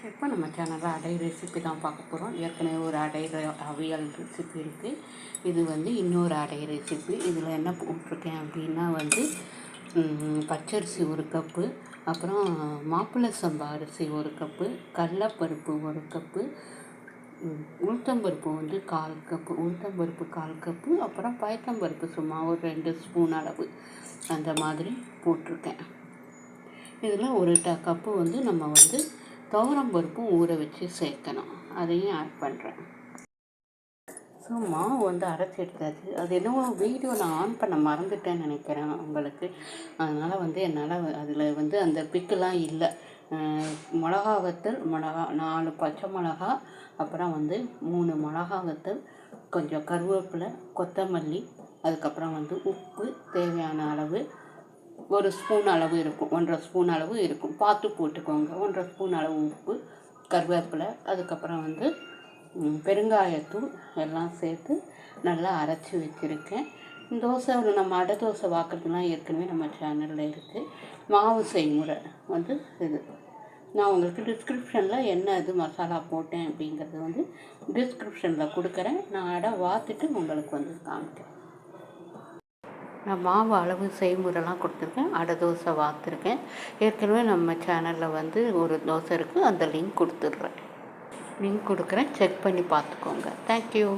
இப்போ நம்ம சேனலில் அடை ரெசிபி தான் பார்க்க போகிறோம். ஏற்கனவே ஒரு அடை அவியல் ரெசிபி இருக்குது. இது வந்து இன்னொரு அடை ரெசிபி. இதில் என்ன போட்டிருக்கேன் அப்படின்னா வந்து பச்சரிசி ஒரு கப்பு, அப்புறம் மாப்பிள்ளை சம்பா அரிசி ஒரு கப்பு, கடலைப்பருப்பு ஒரு கப்பு, உளுத்தம்பருப்பு வந்து 1/4 கப்பு, உளுத்தம்பருப்பு 1/4 கப்பு, அப்புறம் பயத்தம்பருப்பு சும்மா ஒரு 2 ஸ்பூன் அளவு அந்த மாதிரி போட்டிருக்கேன். இதில் ஒரு கப்பு வந்து நம்ம வந்து துவரம்பருப்பும் ஊற வச்சு சேர்க்கணும். அதையும் ஆட் பண்ணுறேன். ஸோ மாவு வந்து அரைச்சி எடுத்தாச்சு. அது என்னவோ வீடியோ நான் ஆன் பண்ண மறந்துட்டேன்னு நினைக்கிறேன் உங்களுக்கு. அதனால் வந்து என்னால் அதில் வந்து அந்த பிக்கெலாம் இல்லை. மிளகா வத்தல், 4 பச்சை மிளகா, அப்புறம் வந்து 3 மிளகா வத்தல், கொஞ்சம் கருவேப்பிலை, கொத்தமல்லி, அதுக்கப்புறம் வந்து உப்பு தேவையான அளவு, 1 ஸ்பூன் அளவு இருக்கும், 1.5 ஸ்பூன் அளவு இருக்கும், பார்த்து போட்டுக்கோங்க. 1.5 ஸ்பூன் அளவு உப்பு, கருவேப்பிலை, அதுக்கப்புறம் வந்து பெருங்காயத்தூள் எல்லாம் சேர்த்து நல்லா அரைச்சி வச்சுருக்கேன். தோசை நம்ம அடை தோசை வாக்குறதுலாம் ஏற்கனவே நம்ம சேனலில் இருக்குது. மாவு செய்முறை வந்து இது நான் உங்களுக்கு டிஸ்கிரிப்ஷனில் என்ன இது மசாலா போட்டேன் அப்படிங்கிறது வந்து டிஸ்கிரிப்ஷனில் கொடுக்குறேன். நான் அடை வாத்துட்டு உங்களுக்கு வந்து காமிக்கிறேன். நான் மாவு அளவு செய்முறைலாம் கொடுத்துருக்கேன். அடை தோசை வாத்துருக்கேன். ஏற்கனவே நம்ம சேனலில் வந்து ஒரு தோசை இருக்குது, அந்த லிங்க் கொடுத்துட்றேன். செக் பண்ணி பார்த்துக்கோங்க. தேங்க்யூ.